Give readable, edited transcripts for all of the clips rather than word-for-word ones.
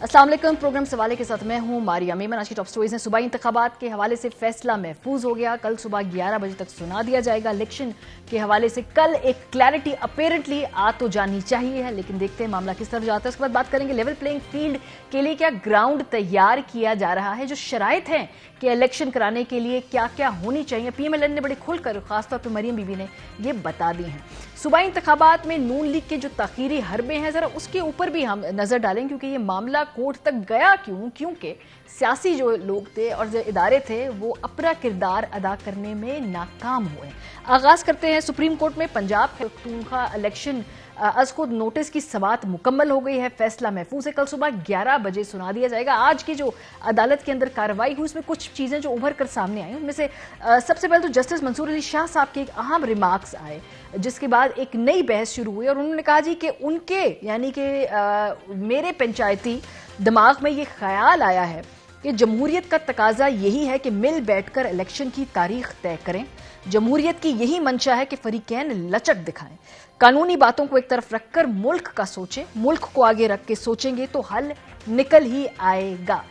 अस्सलाम वालेकुम। प्रोग्राम सवाले के साथ मैं हूं मारिया मेमन। आज की टॉप स्टोरीज हैं। सूबाई इंतखाबात के हवाले से फैसला महफूज हो गया, कल सुबह 11 बजे तक सुना दिया जाएगा। इलेक्शन के हवाले से कल एक क्लैरिटी अपेरेंटली आ तो जानी चाहिए है, लेकिन देखते हैं मामला किस तरफ जाता है। उसके बाद बात करेंगे लेवल प्लेइंग फील्ड के लिए क्या ग्राउंड तैयार किया जा रहा है, जो शराइत हैं कि इलेक्शन कराने के लिए क्या क्या होनी चाहिए। पीएमएलएन ने बड़े खुलकर खासतौर पर मरियम बीबी ने ये बता दी हैं। सूबाई इंतखाबात में नून लीग के जो ताखीरी हरबे हैं, जरा उसके ऊपर भी हम नजर डालें, क्योंकि ये मामला कोर्ट तक गया क्यों, क्योंकि सियासी जो लोग थे और जो इदारे थे वो अपना किरदार अदा करने में नाकाम हुए। आगाज करते हैं सुप्रीम कोर्ट में। पंजाब पख्तूनख्वा इलेक्शन आज खुद नोटिस की समात मुकम्मल हो गई है, फैसला महफूज है, कल सुबह 11 बजे सुना दिया जाएगा। आज की जो अदालत के अंदर कार्रवाई हुई उसमें कुछ चीजें जो उभर कर सामने आई, उनमें से सबसे पहले तो जस्टिस मंसूर अली शाह साहब के एक अहम रिमार्क्स आए, जिसके बाद एक नई बहस शुरू हुई और उन्होंने कहा जी कि उनके यानी कि मेरे पंचायती दिमाग में ये ख्याल आया है कि जमहूरियत का तकाजा यही है कि मिल बैठकर इलेक्शन की तारीख तय करें। जमहूरियत की यही मंशा है कि फरीकैन लचक दिखाएं, कानूनी बातों को एक तरफ रखकर मुल्क का सोचें, मुल्क को आगे रख के सोचेंगे तो हल निकल ही आएगा।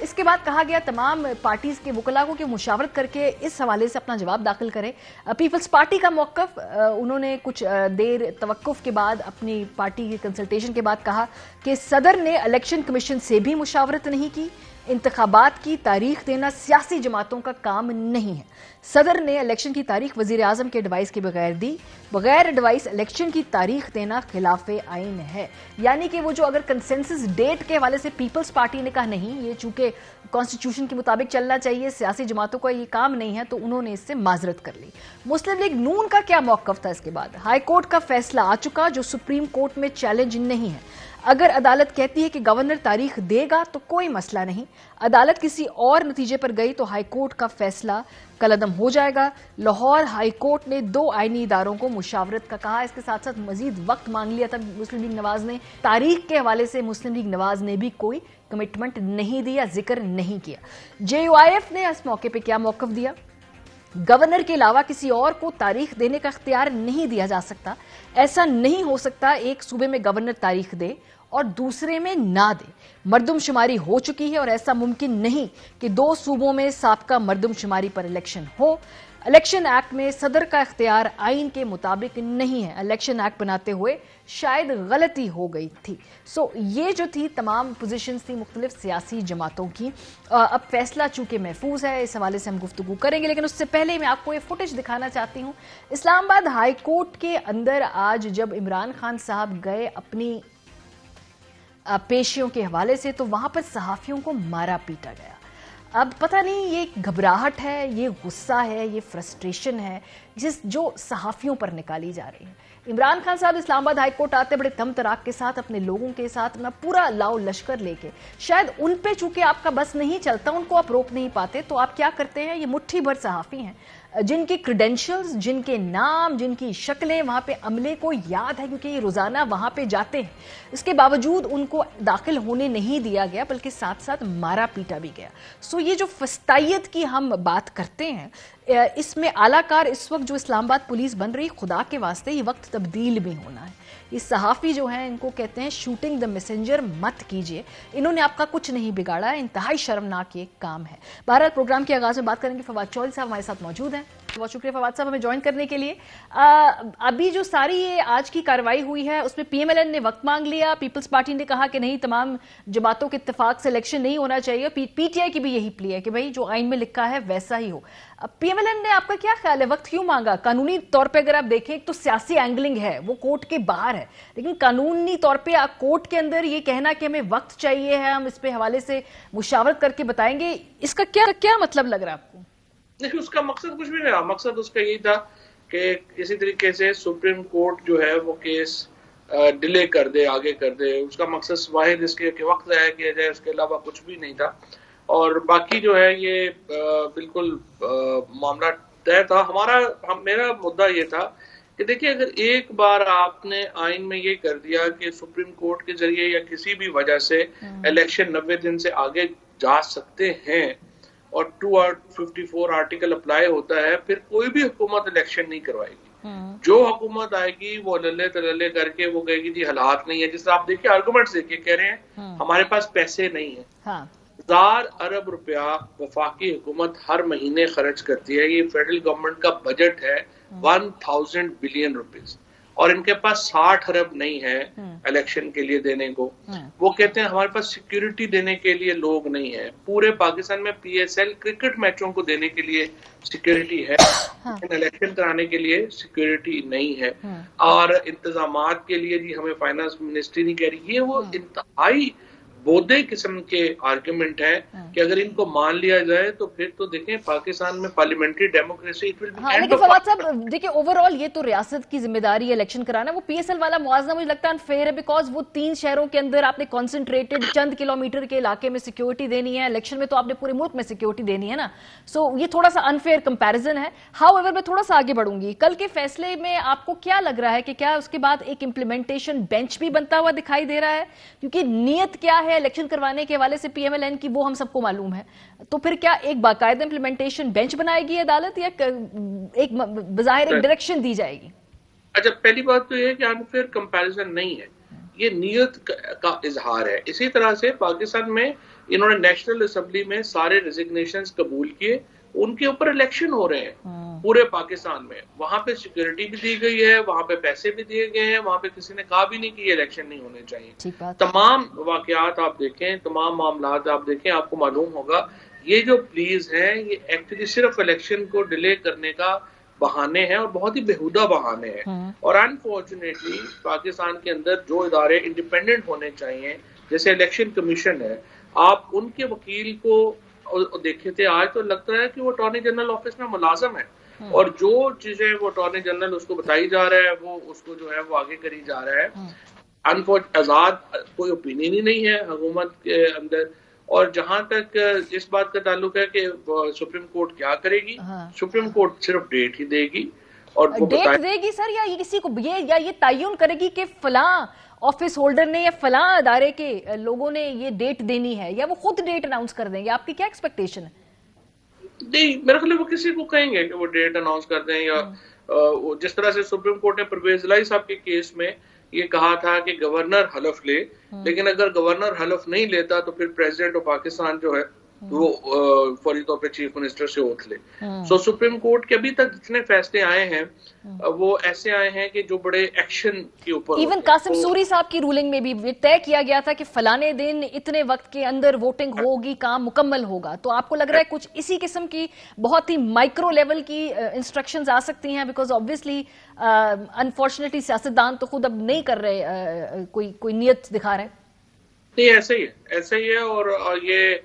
इसके बाद कहा गया तमाम पार्टीज के वकला को कि मुशावरत करके इस हवाले से अपना जवाब दाखिल करें। पीपल्स पार्टी का मौक़िफ़ उन्होंने कुछ देर तवक्कुफ के बाद अपनी पार्टी की कंसल्टेशन के बाद कहा कि सदर ने इलेक्शन कमीशन से भी मुशावरत नहीं की। इंतखाबात की तारीख देना सियासी जमातों का काम नहीं है। सदर ने इलेक्शन की तारीख वजीर आजम के एडवाइस के बगैर दी। बगैर एडवाइस इलेक्शन की तारीख देना खिलाफे आइन है। यानी कि वो जो अगर कंसेंसस डेट के हवाले से पीपल्स पार्टी ने कहा नहीं, ये चूंकि कॉन्स्टिट्यूशन के मुताबिक चलना चाहिए, सियासी जमातों का ये काम नहीं है, तो उन्होंने इससे माजरत कर ली। मुस्लिम लीग नून का क्या मौक़िफ़ था इसके बाद? हाई कोर्ट का फैसला आ चुका जो सुप्रीम कोर्ट में चैलेंज नहीं है। अगर अदालत कहती है कि गवर्नर तारीख देगा तो कोई मसला नहीं, अदालत किसी और नतीजे पर गई तो हाई कोर्ट का फैसला कलअदम हो जाएगा। लाहौर हाई कोर्ट ने 2 आईनी इदारों को मुशावरत का कहा। इसके साथ साथ मजीद वक्त मांग लिया था मुस्लिम लीग नवाज ने। तारीख के हवाले से मुस्लिम लीग नवाज ने भी कोई कमिटमेंट नहीं दिया, जिक्र नहीं किया। JUIF ने इस मौके पर क्या मौक़िफ़ दिया? गवर्नर के अलावा किसी और को तारीख देने का इख्तियार नहीं दिया जा सकता। ऐसा नहीं हो सकता एक सूबे में गवर्नर तारीख दे और दूसरे में ना दे। मर्दमशुमारी हो चुकी है और ऐसा मुमकिन नहीं कि 2 सूबों में साबका मर्दमशुमारी पर इलेक्शन हो। इलेक्शन एक्ट में सदर का इख्तियार आइन के मुताबिक नहीं है। इलेक्शन एक्ट बनाते हुए शायद गलती हो गई थी। ये जो थी तमाम पोजीशंस थी मुख्तलिफ सियासी जमातों की। अब फैसला चूंकि महफूज है, इस हवाले से हम गुफ्तगू करेंगे, लेकिन उससे पहले मैं आपको ये फुटेज दिखाना चाहती हूँ। इस्लामाबाद हाई कोर्ट के अंदर आज जब इमरान खान साहब गए अपनी पेशियों के हवाले से, तो वहां पर सहाफियों को मारा पीटा गया। अब पता नहीं ये घबराहट है, ये गुस्सा है, ये फ्रस्ट्रेशन है जो सहाफियों पर निकाली जा रही है। इमरान खान साहब इस्लामाबाद हाई कोर्ट आते बड़े तम तराक के साथ, अपने लोगों के साथ, अपना पूरा लाओ लश्कर लेके। शायद उन पे चूंकि आपका बस नहीं चलता, उनको आप रोक नहीं पाते, तो आप क्या करते हैं, ये मुट्ठी भर सहाफी हैं जिनके क्रेडेंशियल्स, जिनके नाम, जिनकी शक्लें वहां पे अमले को याद है, क्योंकि ये रोजाना वहां पे जाते हैं। इसके बावजूद उनको दाखिल होने नहीं दिया गया, बल्कि साथ साथ मारा पीटा भी गया। ये जो फस्तायत की हम बात करते हैं, इसमें आलाकार इस वक्त जो इस्लामाबाद पुलिस बन रही, खुदा के वास्ते ये वक्त तब्दील भी होना है। ये सहाफ़ी जो हैं इनको कहते हैं शूटिंग द मैसेंजर मत कीजिए। इन्होंने आपका कुछ नहीं बिगाड़ा है, इंतहाई शर्मनाक ये काम है। बहरहाल प्रोग्राम के आगाज़ में बात करेंगे, फवाद चौधरी साहब हमारे साथ मौजूद हैं। बहुत शुक्रिया फवाद साहब हमें ज्वाइन करने के लिए। अभी जो सारी ये आज की कार्रवाई हुई है उसमें PMLN ने वक्त मांग लिया, पीपल्स पार्टी ने कहा कि नहीं, तमाम जमातों के इत्तेफाक से इलेक्शन नहीं होना चाहिए। PTI की भी यही प्ली है कि भाई जो आइन में लिखा है वैसा ही हो। PMLN ने आपका क्या ख्याल है, वक्त क्यों मांगा? कानूनी तौर पे अगर आप देखें, एक तो सियासी एंगलिंग है, वो कोर्ट के बाहर है, लेकिन कानूनी तौर पे कोर्ट के अंदर ये कहना कि हमें वक्त चाहिए है, हम इस पे हवाले से मुशावरत करके बताएंगे, इसका क्या मतलब लग रहा है आपको? नहीं, उसका मकसद कुछ भी नहीं रहा। मकसद उसका यही था कि किसी तरीके से सुप्रीम कोर्ट जो है वो केस डिले कर दे, आगे कर दे। उसका मकसद वाहिद इसके वक्त ज़ाया किया जाए, उसके अलावा कुछ भी नहीं था। और बाकी जो है ये बिल्कुल मामला तय था। मेरा मुद्दा ये था कि देखिए, अगर एक बार आपने आइन में ये कर दिया कि सुप्रीम कोर्ट के जरिए या किसी भी वजह से इलेक्शन 90 दिन से आगे जा सकते हैं और 254 आर्टिकल अप्लाई होता है, फिर कोई भी हुकूमत इलेक्शन नहीं करवाएगी। جو حکومت آئے گی وہ للے تللے کر کے وہ کہے گی جی حالات نہیں ہے. جس طرح آپ دیکھیے آرگومنٹس دیکھیے, کہہ رہے ہیں ہمارے پاس پیسے نہیں ہیں. 1000 ارب روپیہ وفاقی حکومت ہر مہینے خرچ کرتی ہے. یہ فیڈرل گورنمنٹ کا بجٹ ہے 1000 بلین روپیز, اور ان کے پاس 60 ارب نہیں ہے الیکشن کے لیے دینے کو. وہ کہتے ہیں ہمارے پاس سیکیورٹی دینے کے لیے لوگ نہیں ہے. پورے پاکستان میں پی ایس ایل کرکٹ میچوں کو دینے کے لیے سیکیورٹی ہے, الیکشن کرانے کے لیے سیکیورٹی نہیں ہے. اور انتظامات کے لیے جی ہمیں فائنانس منسٹری نہیں کہہ رہی. یہ وہ انتہائی بودے قسم کے آرگومنٹ ہیں کہ اگر ان کو مان لیا جائے تو پھر تو دیکھیں پاکستان میں پارلیمنٹری ڈیموکریسی. لیکن فواد صاحب دیکھیں اوور آل یہ تو ریاست کی ذمہ داری ہے الیکشن کرانا. وہ پی ایس ایل والا موازنہ مجھے لگتا ہے انفیئر ہے, بیکاز وہ 3 شہروں کے اندر آپ نے کانسنٹریٹڈ چند کلومیٹر کے علاقے میں سیکیورٹی دینی ہے, الیکشن میں تو آپ نے پورے ملک میں سیکیورٹی دینی ہے نا. سو یہ تھوڑا سا انفیئر کمپیریزن ہے. ہاؤ ایور میں تھوڑا سا آگے بڑھوں گی. کل کے فیصلے میں آپ کو کیا لگ رہا ہے کہ کیا اس کے بعد ایک امپلیمنٹیشن بینچ بھی بنتا ہوا دکھائی دے رہا ہے؟ کیونکہ نیت کیا ہے الیکشن کروانے کے حوالے سے پی ایم ایل این کی وہ ہم سب کو معلوم ہے. تو پھر کیا ایک باقاعدہ امپلیمنٹیشن بینچ بنائے گی عدالت, یا ایک بظاہر ایک ڈائریکشن دی جائے گی؟ اچھا, پہلی بات تو یہ ہے کہ انفیئر کمپیریزن نہیں ہے, یہ نیت کا اظہار ہے. اسی طرح سے پاکستان میں انہوں نے نیشنل اسمبلی میں سارے ریزگنیشنز قبول کیے, ان کے اوپر الیکشن ہو رہے ہیں پورے پاکستان میں. وہاں پہ سیکیورٹی بھی دی گئی ہے, وہاں پہ پیسے بھی دیے گئے ہیں, وہاں پہ کسی نے کہا بھی نہیں کہ یہ الیکشن نہیں ہونے چاہیے. تمام واقعات آپ دیکھیں, تمام معاملات آپ دیکھیں, آپ کو معلوم ہوگا یہ جو پلیز ہیں یہ ایکچولی صرف الیکشن کو ڈیلے کرنے کا بہانے ہیں, اور بہت ہی بےہودہ بہانے ہیں. اور انفارچونیٹلی پاکستان کے اندر جو ادارے انڈیپینڈنٹ ہونے چاہیے جیسے الیکشن کمیشن ہے, آپ ان کے وکیل کو دیکھے تھے آج تو لگتا ہے کہ وہ اٹارنی جنرل آفس میں ملازم ہے, اور جو چیزیں وہ اٹارنی جنرل اس کو بتائی جا رہا ہے وہ اس کو جو ہے وہ آگے کری جا رہا ہے. آزاد کوئی اوپینین ہی نہیں ہے حکومت کے اندر. اور جہاں تک اس بات کا تعلق ہے کہ سپریم کورٹ کیا کرے گی, سپریم کورٹ صرف ڈیٹ ہی دے گی, اور وہ ڈیٹ دے گی سر, یا یہ کسی کو یہ تعین کرے گی کہ فلاں آفس ہولڈر نے یا فلاں ادارے کے لوگوں نے یہ ڈیٹ دینی ہے, یا وہ خود ڈیٹ اناؤنس کر دیں گے؟ آپ کی کیا ایکسپیکٹیشن ہے؟ نہیں, میرے خیال وہ کسی کو کہیں گے کہ وہ ڈیٹ اناؤنس کر دیں, یا جس طرح سے سپریم کورٹ نے پرویز الہی صاحب کے کیس میں یہ کہا تھا کہ گورنر حلف لے, لیکن اگر گورنر حلف نہیں لیتا تو پھر پریزیڈنٹ آف پاکستان جو ہے وہ فوری طور پہ چیف منسٹر سے اوتھ لے. سو سپریم کورٹ کے ابھی تک جتنے فیصلے آئے ہیں وہ ایسے آئے ہیں کہ جو بڑے ایکشن کے اوپر. ایون قاسم سوری صاحب کی رولنگ میں بھی طے کیا گیا تھا کہ فلانے دن اتنے وقت کے اندر ووٹنگ ہوگی, کام مکمل ہوگا. تو آپ کو لگ رہا ہے کچھ اسی قسم کی بہت ہی مائکرو لیول کی انسٹرکشنز آ سکتی ہیں؟ بیکاز آبویسلی انفارچونیٹلی سیاستدان تو خود اب نہیں کر رہے, کوئی نیت دکھا رہے. نہیں, ایسے ہی ہے. اور یہ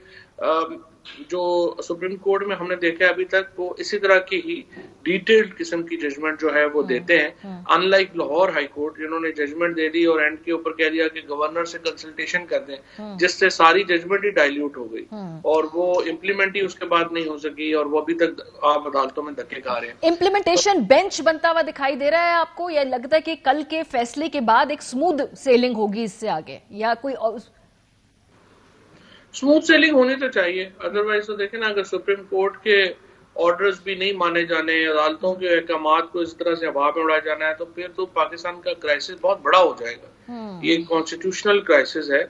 جو سپریم کورٹ میں ہم نے دیکھا ابھی تک وہ اسی طرح کی ہی ڈیٹیلڈ قسم کی ججمنٹ جو ہے وہ دیتے ہیں, in like Lahore high court جنہوں نے ججمنٹ دے دی اور اینڈ کے اوپر کہہ دیا کہ گورنر سے کنسلٹیشن کر دیں, جس سے ساری ججمنٹ ہی ڈائلیوٹ ہو گئی اور وہ امپلیمنٹ ہی اس کے بعد نہیں ہو سکی, اور وہ ابھی تک آپ عدالتوں میں دھکے کھا رہے ہیں. امپلیمنٹیشن بینچ بنتا ہوا دکھائی دے رہا ہے آپ کو, یا لگتا ہے کہ کل کے فیصلے کے بعد ایک سموتھ سیلنگ ہوگی اس سے آگے, یا کوئی سموتھ سیلنگ ہونی تو چاہیے؟ ادروائز تو دیکھیں نا, اگر سپریم کورٹ کے آرڈرز بھی نہیں مانے جانے, عدالتوں کے احکامات کو اس طرح سے ہوا میں اڑایا جانا ہے, تو پھر تو پاکستان کا کرائسس بہت بڑا ہو جائے گا. یہ کانسٹیٹیوشنل کرائسس ہے,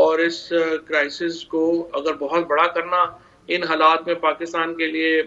اور اس کرائسس کو اگر بہت بڑا کرنا ان حالات میں پاکستان کے لیے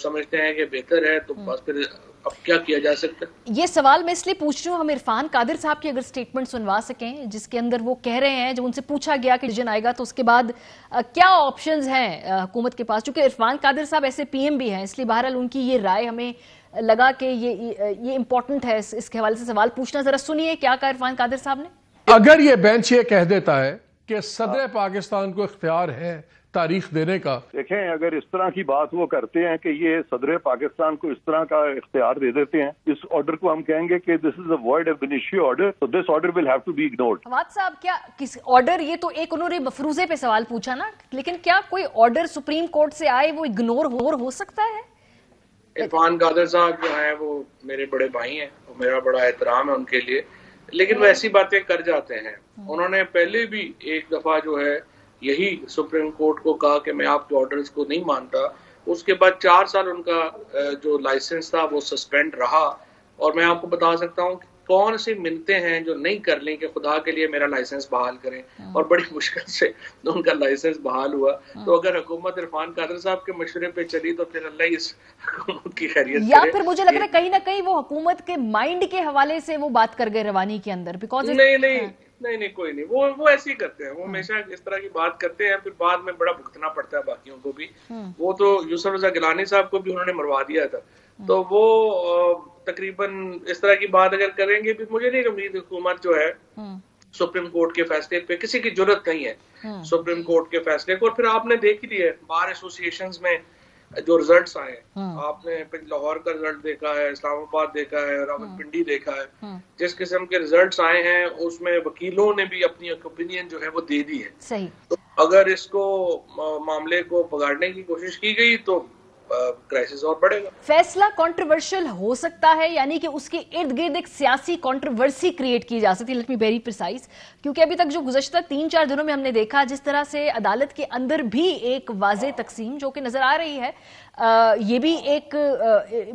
سمجھتے ہیں کہ بہتر ہے, تو بس پھر اب کیا کیا جا سکتا ہے. یہ سوال میں اس لیے پوچھ رہی ہوں, ہم عرفان قادر صاحب کی اگر سٹیٹمنٹ سنوا سکیں جس کے اندر وہ کہہ رہے ہیں, جب ان سے پوچھا گیا کہ ڈیسیژن آئے گا تو اس کے بعد کیا آپشنز ہیں حکومت کے پاس, چونکہ عرفان قادر صاحب ایسے پی ایم بھی ہیں, اس لیے بہرحال ان کی یہ رائے ہمیں لگا کہ یہ امپورٹنٹ ہے اس کے حوالے سے سوال پوچھنا. ذرا سنیے کیا کہا عرفان قادر صاحب نے. اگر یہ بینچ یہ کہہ دیتا ہے کہ صدر پاکستان کو اختیار ہے تاریخ دینے کا, دیکھیں اگر اس طرح کی بات وہ کرتے ہیں کہ یہ صدر پاکستان کو اس طرح کا اختیار دے دیتے ہیں, اس آرڈر کو ہم کہیں گے کہ دس از اے وائڈ ایب انیشیو آرڈر, تو this order will have to be ignored. Fawad صاحب کیا کس آرڈر, یہ تو ایک انہوں نے مفروضے پہ سوال پوچھا نا, لیکن کیا کوئی آرڈر سپریم کورٹ سے آئے وہ اگنور ہو سکتا ہے؟ عرفان قادر صاحب جو ہیں وہ میرے بڑے بھائی ہیں, میرا بڑا احترام ہے ان کے لیے, لیکن وہ ایسی باتیں کر جاتے ہیں. انہوں نے پہلے بھی ایک دفعہ جو ہے یہی سپریم کورٹ کو کہا کہ میں آپ کے آرڈرز کو نہیں مانتا, اس کے بعد 4 سال ان کا جو لائسنس تھا وہ سسپینڈ رہا, اور میں آپ کو بتا سکتا ہوں کون سی منتیں ہیں جو نہیں کر لیں کہ خدا کے لیے میرا لائسنس بحال کریں, اور بڑی مشکل سے ان کا لائسنس بحال ہوا. تو اگر حکومت عرفان قادر صاحب کے مشورے پہ چلی تو پھر اللہ اس حکومت کی خیریت کرے. یا پھر مجھے لگ رہا ہے کہیں نہ کہیں وہ حکومت کے مائنڈ کے حوالے سے وہ بات کر گئے روانی کے اندر, بیکاز نہیں کوئی نہیں, وہ ایسے ہی کرتے ہیں, وہ ہمیشہ اس طرح کی بات کرتے ہیں, پھر بعد میں بڑا بھگتنا پڑتا ہے باقیوں کو بھی. وہ تو یوسف رضا گیلانی صاحب کو بھی انہوں نے مروا دیا تھا, تو وہ تقریباً اس طرح کی بات اگر کریں گے بھی, مجھے نہیں امید حکومت جو ہے سپریم کورٹ کے فیصلے پہ, کسی کی ضرورت نہیں ہے سپریم کورٹ کے فیصلے کو. اور پھر آپ نے دیکھ ہی لیا ہے بار ایسوسیشنز میں جو رزلٹس آئے ہیں, آپ نے لاہور کا رزلٹ دیکھا ہے, اسلام آباد دیکھا ہے, راولپنڈی دیکھا ہے, جس قسم کے رزلٹس آئے ہیں اس میں وکیلوں نے بھی اپنی اوپینین جو ہے وہ دے دی ہے. صحیح. تو اگر اس کو معاملے کو بگاڑنے کی کوشش کی گئی تو کرائسس اور بڑھے گا. فیصلہ کنٹروورشل ہو سکتا ہے, یعنی کہ اس کے ارد گرد ایک سیاسی کنٹروورسی کریٹ کی جا سکتی ہے. لیٹ می ویری پریسائز, کیونکہ ابھی تک جو گزشتہ 3-4 دنوں میں ہم نے دیکھا جس طرح سے عدالت کے اندر بھی ایک واضح تقسیم جو کہ نظر آ رہی ہے, یہ بھی ایک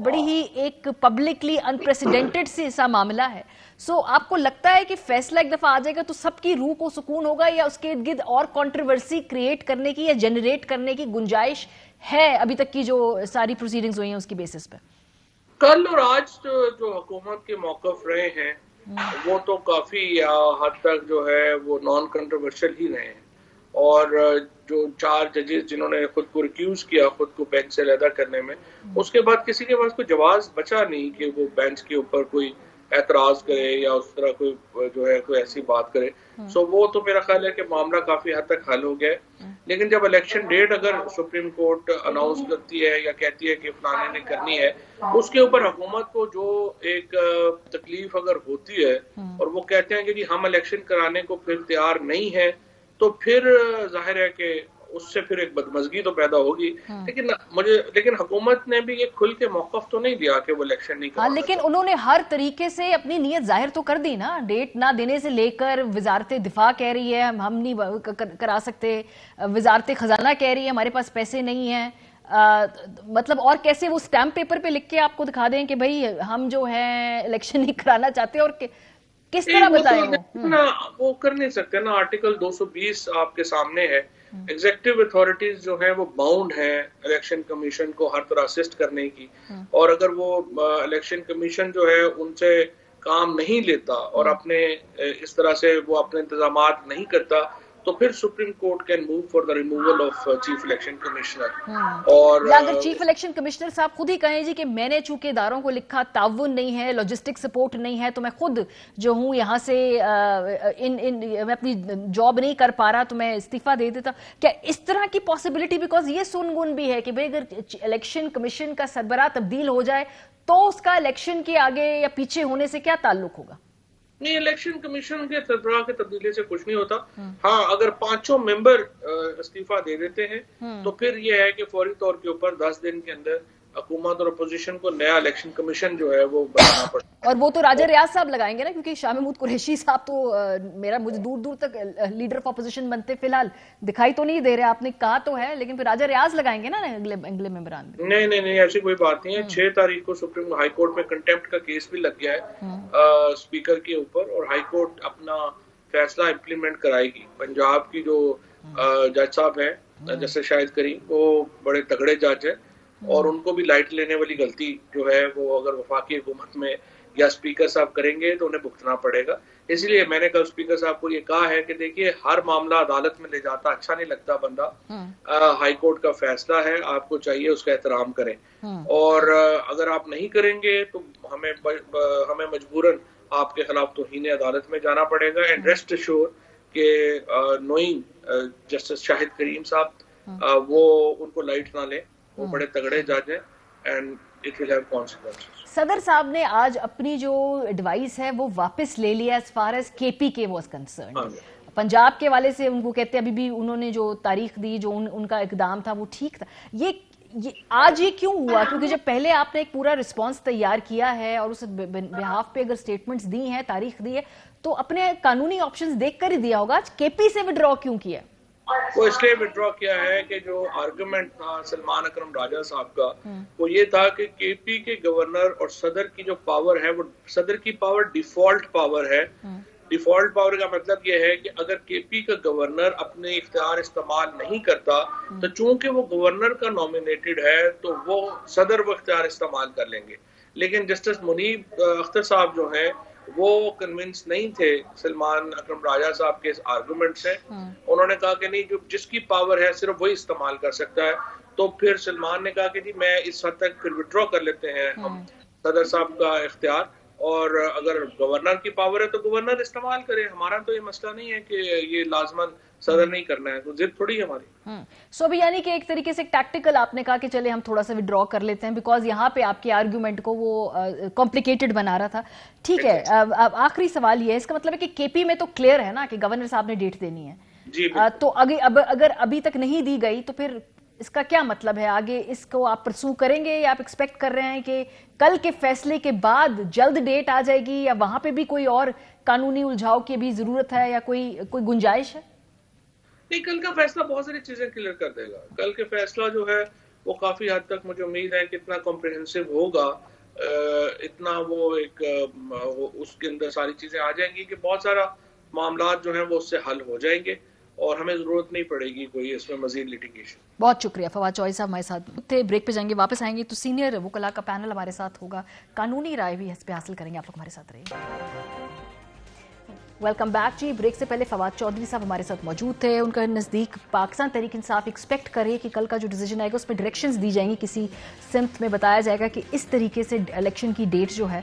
بڑی ہی ایک پبلکلی انپریسیڈنٹڈ سا معاملہ ہے. سو آپ کو لگتا ہے کہ فیصلہ ایک دفعہ آ جائے گا تو سب کی روح کو سکون ہوگا, یا اس کے ارد گرد اور کنٹروورسی کریٹ کرنے کی یا جنریٹ کرنے کی گنجائش ہے ابھی تک کی جو ساری پروسیڈنگز ہوئی ہیں اس کی بیسس پہ؟ کل اور آج جو حکومت کے موقف رہے ہیں وہ تو کافی حد تک جو ہے وہ نان کنٹروورشل ہی رہے ہیں, اور جو 4 ججز جنہوں نے خود کو ریکیوز کیا خود کو بینچ سے علیحدہ کرنے میں, اس کے بعد کسی کے پاس کوئی جواز بچا نہیں کہ وہ بینچ کے اوپر کوئی اعتراض کرے یا اس طرح کوئی جو ہے کوئی ایسی بات کرے. سو وہ تو میرا خیال ہے کہ معاملہ کافی حد تک حل ہو گیا ہے. لیکن جب الیکشن ڈیٹ اگر سپریم کورٹ اناؤنس کرتی ہے یا کہتی ہے کہ فلانے نے کرنی ہے, اس کے اوپر حکومت کو جو ایک تکلیف اگر ہوتی ہے اور وہ کہتے ہیں کہ جی ہم الیکشن کرانے کو پھر تیار نہیں ہے, تو پھر ظاہر ہے کہ اس سے پھر ایک بدمزگی تو پیدا ہوگی. لیکن حکومت نے بھی یہ کھل کے موقف تو نہیں دیا کہ وہ الیکشن نہیں کروانا. لیکن انہوں نے ہر طریقے سے اپنی نیت ظاہر تو کر دی نا, ڈیٹ نہ دینے سے لے کر وزارت دفاع کہہ رہی ہے ہم نہیں کرا سکتے, وزارت خزانہ کہہ رہی ہے ہمارے پاس پیسے نہیں ہیں, مطلب اور کیسے وہ سٹیمپ پیپر پہ لکھ کے آپ کو دکھا دیں کہ بھائی ہم جو ہیں الیکشن نہیں کرانا چاہتے, اور کس طرح بتائیں وہ کر نہیں سکتے نا. آرٹیکل 220 آپ کے سامنے ہے, ایگزیکٹو اتھارٹیز جو ہیں وہ باؤنڈ ہیں الیکشن کمیشن کو ہر طرح اسسٹ کرنے کی, اور اگر وہ الیکشن کمیشن جو ہے ان سے کام نہیں لیتا اور اپنے اس طرح سے وہ اپنے انتظامات نہیں کرتا, تو پھر supreme court can move for the removal of chief election commissioner. اور اگر چیف الیکشن کمشنر صاحب خود ہی کہیں جی کہ میں نے چونکہ اداروں کو لکھا, تعاون نہیں ہے, لاجسٹک سپورٹ نہیں ہے, تو میں خود جو ہوں یہاں سے میں اپنی جاب نہیں کر پا رہا تو میں استعفیٰ دے دیتا, کیا اس طرح کی پاسبلٹی, بیکاز یہ سنگن بھی ہے کہ بھئی اگر الیکشن کمیشن کا سربراہ تبدیل ہو جائے تو اس کا الیکشن کے آگے یا پیچھے ہونے سے کیا تعلق ہوگا؟ نہیں, الیکشن کمیشن کے سربراہ کے تبدیلی سے کچھ نہیں ہوتا. ہاں, اگر 5 ممبر استعفیٰ دے دیتے ہیں تو پھر یہ ہے کہ فوری طور کے اوپر 10 دن کے اندر حکومت اور اپوزیشن کو نیا الیکشن کمیشن جو ہے وہ بنانا پڑتا ہے. اور وہ تو راجہ ریاض صاحب لگائیں گے نا, کیونکہ شاہ محمود قریشی صاحب تو مجھے دور دور تک لیڈر آف اپوزیشن بنتے فی الحال دکھائی تو نہیں دے رہے. آپ نے کہا تو ہے, لیکن پھر راجہ ریاض لگائیں گے نا اگلے ممبران. نہیں, ایسی کوئی بات نہیں ہے. 6 تاریخ کو سپریم ہائی کورٹ میں کنٹیمپٹ کا کیس بھی لگ گیا ہے اسپیکر کے اوپر, اور ہائی کورٹ اپنا فیصلہ امپلیمنٹ کرائے گی. پنجاب کی جو جج صاحب ہیں جیسے شاہد کریم, وہ بڑے تگڑے جج ہیں, اور ان کو بھی لائٹ لینے والی غلطی جو ہے وہ اگر وفاقی حکومت میں یا اسپیکر صاحب کریں گے تو انہیں بھگتنا پڑے گا. اس لیے میں نے کل اسپیکر صاحب کو یہ کہا ہے کہ دیکھیے ہر معاملہ عدالت میں لے جاتا اچھا نہیں لگتا بندہ. ہائی کورٹ کا فیصلہ ہے, آپ کو چاہیے اس کا احترام کریں, اور اگر آپ نہیں کریں گے تو ہمیں مجبوراً آپ کے خلاف توہین عدالت میں جانا پڑے گا. اینڈ ریسٹ ایشور کہ نوئنگ جسٹس شاہد کریم صاحب وہ ان کو لائٹ نہ لیں, وہ بڑے تگڑے جج ہیں, and it will have consequences. صدر صاحب نے آج اپنی جو ایڈوائس ہے وہ واپس لے لیا ایز فار ایز کے پی کے واز کنسرن. پنجاب کے والے سے ان کو کہتے ہیں ابھی بھی انہوں نے جو تاریخ دی, جو ان کا اقدام تھا وہ ٹھیک تھا. یہ آج یہ کیوں ہوا؟ کیونکہ جب پہلے آپ نے ایک پورا رسپانس تیار کیا ہے اور اس بہاف پہ اگر سٹیٹمنٹس دی ہیں, تاریخ دی ہے, تو اپنے قانونی آپشنز دیکھ کر ہی دیا ہوگا. آج کے پی سے وڈرا کیوں کیا؟ وہ اس لیے وڈرا کیا ہے کہ جو آرگومنٹ تھا سلمان اکرم راجہ صاحب کا وہ یہ تھا کہ کے پی کے گورنر اور صدر کی جو پاور ہے وہ صدر کی پاور ڈیفالٹ پاور ہے. ڈیفالٹ پاور کا مطلب یہ ہے کہ اگر کے پی کا گورنر اپنے اختیار استعمال نہیں کرتا تو چونکہ وہ گورنر کا نامینیٹڈ ہے تو وہ صدر وہ اختیار استعمال کر لیں گے. لیکن جسٹس منیب اختر صاحب جو ہیں وہ کنونس نہیں تھے سلمان اکرم راجہ صاحب کے آرگومنٹ سے. انہوں نے کہا کہ نہیں، جو جس کی پاور ہے صرف وہی استعمال کر سکتا ہے. تو پھر سلمان نے کہا کہ جی میں اس حد تک پھر وڈرا کر لیتے ہیں ہم صدر صاحب کا اختیار، اور اگر گورنر کی پاور ہے تو گورنر استعمال کرے. ہمارا تو یہ مسئلہ نہیں ہے کہ یہ لازماً صدر نہیں کرنا ہے، تو ضد تھوڑی ہے ہماری. سو ابھی یعنی کہ ایک طریقے سے ٹیکٹیکل آپ نے کہا کہ چلے ہم تھوڑا سا وڈرا کر لیتے ہیں بیکاز یہاں پہ آپ کے آرگیومنٹ کو وہ کمپلیکیٹڈ بنا رہا تھا. ٹھیک ہے، اب آخری سوال یہ ہے، اس کا مطلب ہے کہ کے پی میں تو کلیئر ہے نا کہ گورنر صاحب نے ڈیٹ دینی ہے جی، تو اگر ابھی تک نہیں دی گئی تو پھر اس کا کیا مطلب ہے؟ آگے اس کو آپ پرسو کریں گے یا آپ ایکسپیکٹ کر رہے ہیں کہ کل کے فیصلے کے بعد جلد ڈیٹ آ جائے گی، یا وہاں پہ بھی کوئی اور قانونی الجھاؤ کی بھی ضرورت ہے یا کوئی گنجائش ہے؟ نہیں، کل کا فیصلہ بہت ساری چیزیں کلیئر کر دے گا. کل کے فیصلہ جو ہے وہ کافی حد تک مجھے امید ہے کہ اتنا کمپریہنسو ہوگا، اتنا وہ ایک اس کے اندر ساری چیزیں آ جائیں گی کہ بہت سارا معاملات جو ہیں وہ اس سے حل ہو جائیں گے اور ہمیں ضرورت نہیں پڑے گی کوئی اس میں مزید لٹیگیشن. بہت شکریہ فواد چوہدری صاحب ہمارے ساتھ تھے. بریک پہ جائیں گے، واپس آئیں گے تو سینئر وکلاء کا پینل ہمارے ساتھ ہوگا، قانونی رائے بھی اس پہ حاصل کریں گے. آپ لوگ ہمارے ساتھ رہیے. ویلکم بیک جی. بریک سے پہلے فواد چوہدری صاحب ہمارے ساتھ موجود تھے. ان کا نزدیک پاکستان تحریک انصاف ایکسپیکٹ کرے کہ کل کا جو ڈیسیجن آئے گا اس میں ڈائریکشنز دی جائیں گی، کسی سمت میں بتایا جائے گا کہ اس طریقے سے الیکشن کی ڈیٹ جو ہے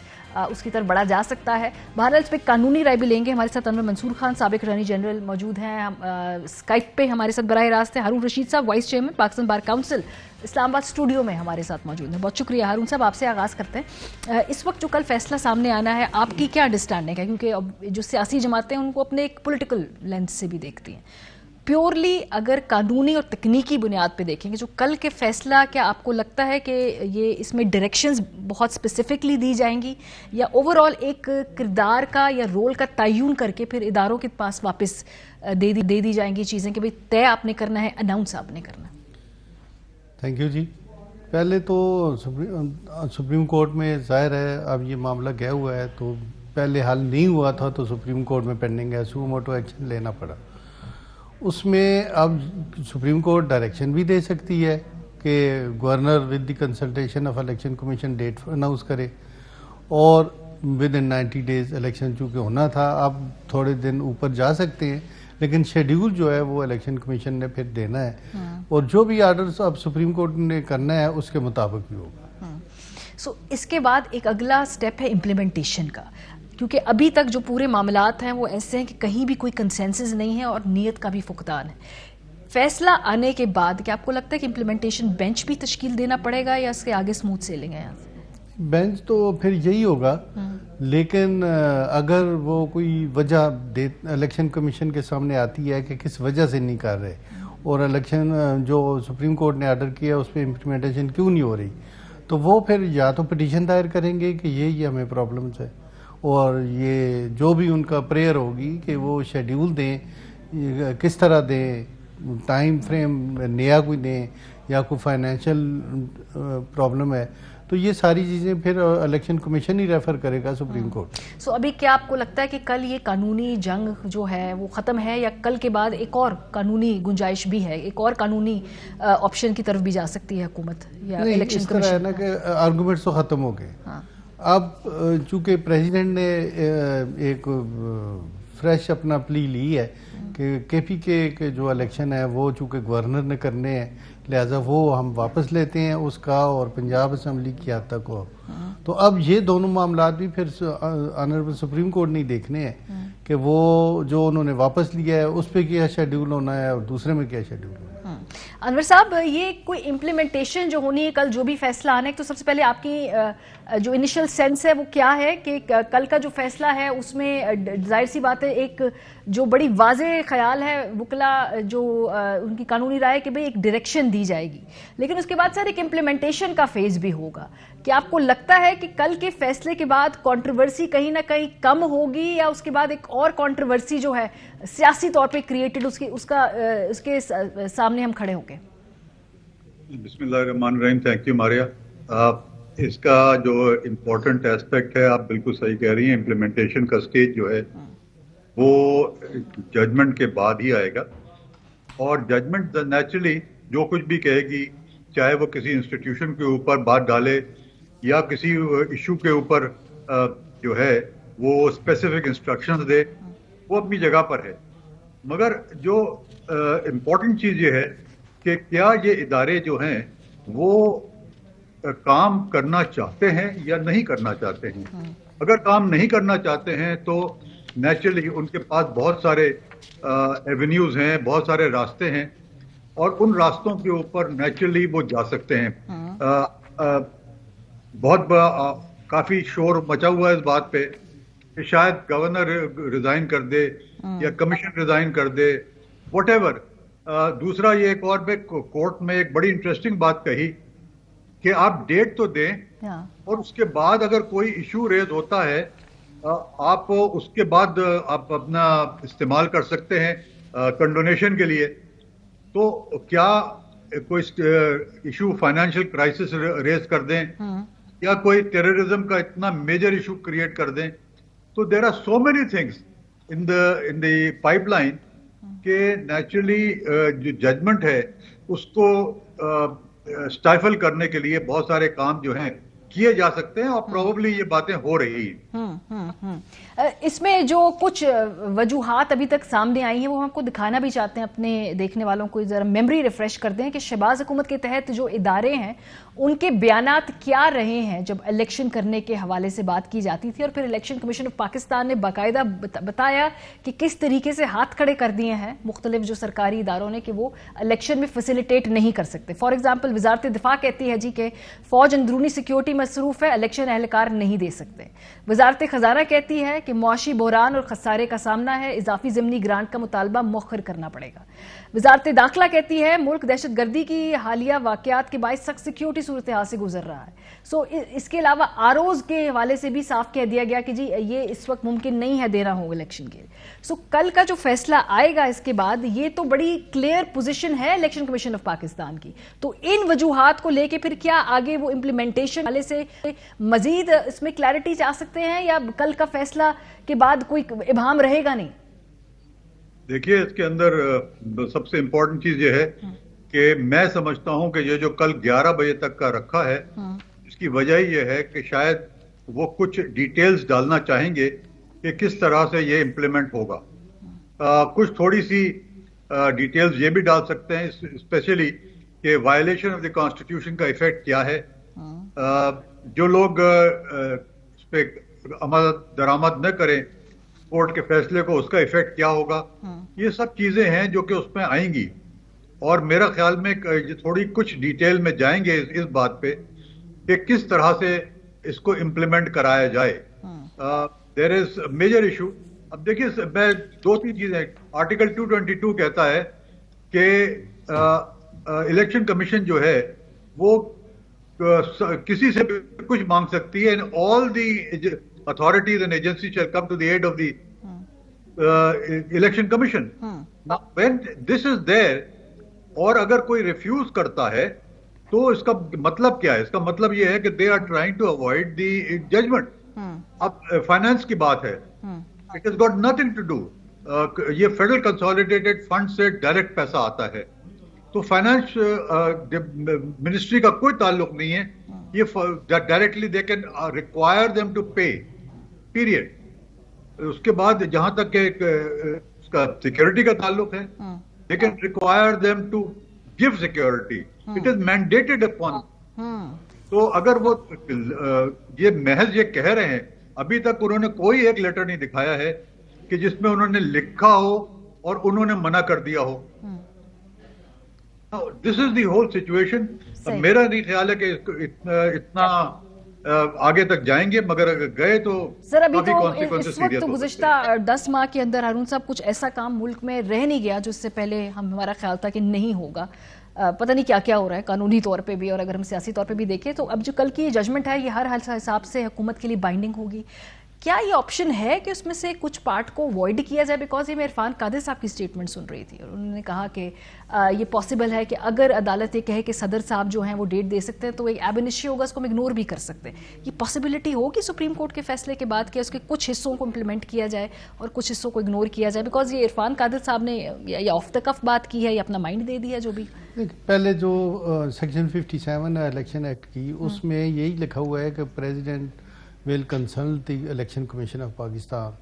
اس کی طرف بڑھا جا سکتا ہے. بہرحال اس پہ قانونی رائے بھی لیں گے. ہمارے ساتھ انور منصور خان سابق اٹارنی جنرل موجود ہیں، اسکائپ پہ ہمارے ساتھ براہ راست ہیں. ہارون رشید صاحب وائس چیئرمین پاکستان بار کاؤنسل اسلام آباد اسٹوڈیو میں ہمارے ساتھ موجود ہیں. بہت شکریہ ہارون صاحب. آپ سے آغاز کرتے ہیں. اس وقت جو کل فیصلہ سامنے آنا ہے، آپ کی کیا انڈرسٹینڈنگ ہے؟ کیونکہ اب جو سیاسی جماعتیں ان کو اپنے ایک پولیٹیکل لینس سے بھی دیکھتی ہیں. پیورلی اگر قانونی اور تکنیکی بنیاد پہ دیکھیں گے جو کل کے فیصلہ، کیا آپ کو لگتا ہے کہ یہ اس میں ڈائریکشنز بہت اسپیسیفکلی دی جائیں گی، یا اوور آل ایک کردار کا یا رول کا تعین کر کے پھر اداروں کے پاس واپس دے دی جائیں گی چیزیں کہ بھئی طے آپ نے کرنا ہے، اناؤنس آپ نے کرنا ہے؟ تھینک یو جی. پہلے تو سپریم کورٹ میں ظاہر ہے اب یہ معاملہ گیا ہوا ہے، تو پہلے حل نہیں ہوا تھا تو سپریم کورٹ میں پینڈنگ ہے، سو موٹو ایکشن لینا پڑا. اس میں اب سپریم کورٹ ڈائریکشن بھی دے سکتی ہے کہ governor with the consultation of election commission date announce کرے، اور ود ان 90 days الیکشن چونکہ ہونا تھا، اب تھوڑے دن اوپر جا سکتے ہیں، لیکن شیڈیول جو ہے وہ الیکشن کمیشن نے پھر دینا ہے، اور جو بھی آرڈرز اب سپریم کورٹ نے کرنا ہے اس کے مطابق بھی ہوگا. سو اس کے بعد ایک اگلا سٹیپ ہے امپلیمنٹیشن کا، کیونکہ ابھی تک جو پورے معاملات ہیں وہ ایسے ہیں کہ کہیں بھی کوئی کنسنسس نہیں ہے اور نیت کا بھی فقدان ہے. فیصلہ آنے کے بعد کیا آپ کو لگتا ہے کہ امپلیمنٹیشن بینچ بھی تشکیل دینا پڑے گا یا اس کے آگے سموتھ سیلنگ ہے؟ یہاں سے بینچ تو پھر یہی ہوگا، لیکن اگر وہ کوئی وجہ الیکشن کمیشن کے سامنے آتی ہے کہ کس وجہ سے نہیں کر رہے، اور الیکشن جو سپریم کورٹ نے آرڈر کیا اس پہ امپلیمنٹیشن کیوں نہیں ہو رہی، تو وہ پھر یا تو پٹیشن دائر کریں گے کہ یہ ہمیں پرابلمس ہے، اور یہ جو بھی ان کا پریئر ہوگی کہ وہ شیڈیول دیں، کس طرح دیں، ٹائم فریم نیا کوئی دیں، یا کوئی فائنینشیل پرابلم ہے، تو یہ ساری چیزیں پھر الیکشن کمیشن ہی ریفر کرے گا سپریم کورٹ. سو ابھی کیا آپ کو لگتا ہے کہ کل یہ قانونی جنگ جو ہے وہ ختم ہے، یا کل کے بعد ایک اور قانونی گنجائش بھی ہے، ایک اور قانونی آپشن کی طرف بھی جا سکتی ہے حکومت یا الیکشن اس طرح ہے نا کہ آرگومنٹس تو ختم ہو گئے. اب چونکہ پریزیڈنٹ نے ایک فریش اپنا پلی لی ہے کہ کے پی کے جو الیکشن ہے وہ چونکہ گورنر نے کرنے ہیں، لہٰذا وہ ہم واپس لیتے ہیں اس کا، اور پنجاب اسمبلی کی حد تک ہو. تو اب یہ دونوں معاملات بھی پھر آنریبل سپریم کورٹ نہیں دیکھنے ہیں کہ وہ جو انہوں نے واپس لیا ہے اس پہ کیا شیڈیول ہونا ہے اور دوسرے میں کیا شیڈیول ہونا ہے. انور صاحب یہ کوئی امپلیمنٹیشن جو ہونی ہے کل جو بھی فیصلہ آنا ہے تو سب سے پہلے آپ کی جو انیشل سینس ہے وہ کیا ہے کہ کل کا جو فیصلہ ہے اس میں ظاہر سی بات ہے ایک جو بڑی واضح خیال ہے وکلا جو ان کی قانونی رائے کہ بھئی ایک ڈائریکشن دی جائے گی، لیکن اس کے بعد سر ایک امپلیمنٹیشن کا فیز بھی ہوگا. کیا آپ کو لگتا ہے کہ کل کے فیصلے کے بعد کنٹروورسی کہیں نہ کہیں کم ہوگی یا اس کے بعد ایک اور کنٹروورسی جو ہے سیاسی طور پہ کریٹڈ اس کے سامنے ہم کھڑے ہوں گے؟ بسم اللہ الرحمن الرحیم. تھینک یو ماریا. اس کا جو امپورٹنٹ ایسپیکٹ ہے آپ بالکل صحیح کہہ رہی ہیں، امپلیمنٹیشن کا سٹیج جو ہے وہ ججمنٹ کے بعد ہی آئے گا، اور ججمنٹ نیچرلی جو کچھ بھی کہے گی چاہے وہ کسی انسٹیٹیوشن کے اوپر بات ڈالے یا کسی ایشو کے اوپر جو ہے وہ اسپیسیفک انسٹرکشنز دے، وہ اپنی جگہ پر ہے. مگر جو امپورٹنٹ چیز یہ ہے کہ کیا یہ ادارے جو ہیں وہ کام کرنا چاہتے ہیں یا نہیں کرنا چاہتے ہیں. اگر کام نہیں کرنا چاہتے ہیں تو نیچرلی ان کے پاس بہت سارے ایونیوز ہیں، بہت سارے راستے ہیں، اور ان راستوں کے اوپر نیچرلی وہ جا سکتے ہیں. بہت کافی شور مچا ہوا ہے اس بات پہ کہ شاید گورنر ریزائن کر دے یا کمیشن ریزائن کر دے، واٹ ایور. دوسرا یہ ایک اور کورٹ میں ایک بڑی انٹرسٹنگ بات کہی کہ آپ ڈیٹ تو دیں اور اس کے بعد اگر کوئی ایشو ریز ہوتا ہے آپ اس کے بعد آپ اپنا استعمال کر سکتے ہیں کنڈونیشن کے لیے. تو کیا کوئی ایشو فائنینشیل کرائسس ریز کر دیں یا کوئی ٹیررزم کا اتنا میجر ایشو کریٹ کر دیں، تو there are so many things in the pipeline کہ نیچرلی جو ججمنٹ ہے اس کو اسٹائفل کرنے کے لیے بہت سارے کام جو ہیں کیے جا سکتے ہیں، اور پروبیبلی یہ باتیں ہو رہی ہیں. اس میں جو کچھ وجوہات ابھی تک سامنے آئی ہیں وہ ہم آپ کو دکھانا بھی چاہتے ہیں، اپنے دیکھنے والوں کو ذرا میموری ریفریش کر دیں کہ شہباز حکومت کے تحت جو ادارے ہیں ان کے بیانات کیا رہے ہیں جب الیکشن کرنے کے حوالے سے بات کی جاتی تھی، اور پھر الیکشن کمیشن آف پاکستان نے باقاعدہ بتایا کہ کس طریقے سے ہاتھ کھڑے کر دیے ہیں مختلف جو سرکاری اداروں نے کہ وہ الیکشن میں فیسیلیٹیٹ نہیں کر سکتے. فار ایگزامپل وزارت دفاع کہتی ہے جی کہ فوج اندرونی سیکیورٹی مصروف ہے، الیکشن اہلکار نہیں دے سکتے. وزارت خزانہ کہتی ہے کہ معاشی بحران اور خسارے کا سامنا ہے، اضافی ضمنی گرانٹ کا مطالبہ مؤخر کرنا پڑے گا. وزارت داخلہ کہتی ہے ملک دہشت گردی کی حالیہ واقعات کے باعث سخت سیکیورٹی صورتحال سے گزر رہا ہے. اس کے علاوہ آروز کے حوالے سے بھی صاف کہہ دیا گیا کہ جی یہ اس وقت ممکن نہیں ہے دینا ہوگا الیکشن کے. کل کا جو فیصلہ آئے گا اس کے بعد یہ تو بڑی کلیئر پوزیشن ہے الیکشن کمیشن آف پاکستان کی. تو ان وجوہات کو لے کے پھر کیا آگے وہ امپلیمنٹیشن والے سے مزید اس میں کلیئرٹی چاہ سکتے ہیں یا کل کا فیصلہ کے بعد کوئی ابہام رہے گا نہیں؟ دیکھیے اس کے اندر سب سے امپورٹنٹ چیز یہ ہے کہ میں سمجھتا ہوں کہ یہ جو کل 11 بجے تک کا رکھا ہے اس کی وجہ یہ ہے کہ شاید وہ کچھ ڈیٹیلز ڈالنا چاہیں گے کہ کس طرح سے یہ امپلیمنٹ ہوگا. کچھ تھوڑی سی ڈیٹیلز یہ بھی ڈال سکتے ہیں اسپیشلی کہ وائلیشن آف دی کانسٹیٹیوشن کا ایفیکٹ کیا ہے، جو لوگ اس پہ عمل درآمد نہ کریں کورٹ کے فیصلے کو اس کا ایفیکٹ کیا ہوگا. یہ سب چیزیں ہیں جو کہ اس میں آئیں گی، اور میرا خیال میں تھوڑی کچھ ڈیٹیل میں جائیں گے اس بات پہ کہ کس طرح سے اس کو امپلیمنٹ کرایا جائے. دیر از میجر ایشو. اب دیکھیے میں 2-3 چیزیں، آرٹیکل 222 کہتا ہے کہ الیکشن کمیشن جو ہے وہ کسی سے بھی کچھ مانگ سکتی ہے. all the authorities and agencies shall come to the aid of the election commission. Now when this is there اور اگر کوئی ریفیوز کرتا ہے تو اس کا مطلب کیا ہے؟ اس کا مطلب یہ ہے کہ they are trying to avoid the judgment. اب فائنانس کی بات ہے، it has got nothing to do. یہ فیڈرل کنسالیڈیٹڈ فنڈ سے ڈائریکٹ پیسہ آتا ہے، تو فائنانس منسٹری کا کوئی تعلق نہیں ہے. یہ directly they can require them to pay period. اس کے بعد جہاں تک کہ اس کا سیکیورٹی کا تعلق ہے they can require them to give security. It is mandated upon. تو اگر وہ یہ محض یہ کہہ رہے ہیں، ابھی تک انہوں نے کوئی ایک لیٹر نہیں دکھایا ہے کہ جس میں انہوں نے لکھا ہو اور انہوں نے منع کر دیا ہو. This is the whole situation. सही. मेरा नहीं ख्याल है कि इतना आगे तक जाएंगे, मगर अगर गए तो सर अभी काफी तो consequences इस वक्त serious हो गुज़िश्ता 10 माह के अंदर हारून साहब कुछ ऐसा काम मुल्क में रह नहीं गया जो इससे पहले हमारा ख्याल था कि नहीं होगा. पता नहीं क्या क्या हो रहा है कानूनी तौर पे भी, और अगर हम सियासी तौर पे भी देखें तो अब जो कल की जजमेंट है ये हर हिसाब से हुकूमत के लिए बाइंडिंग होगी. क्या ये ऑप्शन है कि उसमें से कुछ पार्ट को अवॉइड किया जाए? बिकॉज ये मैं इरफान कादिर साहब की स्टेटमेंट सुन रही थी और उन्होंने कहा कि ये पॉसिबल है कि अगर अदालत ये कहे कि सदर साहब जो हैं वो डेट दे सकते हैं तो एक एब इनिशियो होगा, उसको हम इग्नोर भी कर सकते हैं. ये पॉसिबिलिटी हो कि सुप्रीम कोर्ट के फैसले के बाद कि उसके कुछ हिस्सों को इम्प्लीमेंट किया जाए और कुछ हिस्सों को इग्नोर किया जाए? बिकॉज ये इरफान कादिर साहब ने या ऑफ द कफ बात की है या अपना माइंड दे दिया जो भी. पहले जो सेक्शन 57 है इलेक्शन एक्ट की, उसमें यही लिखा हुआ है कि president will consult the election commission of Pakistan.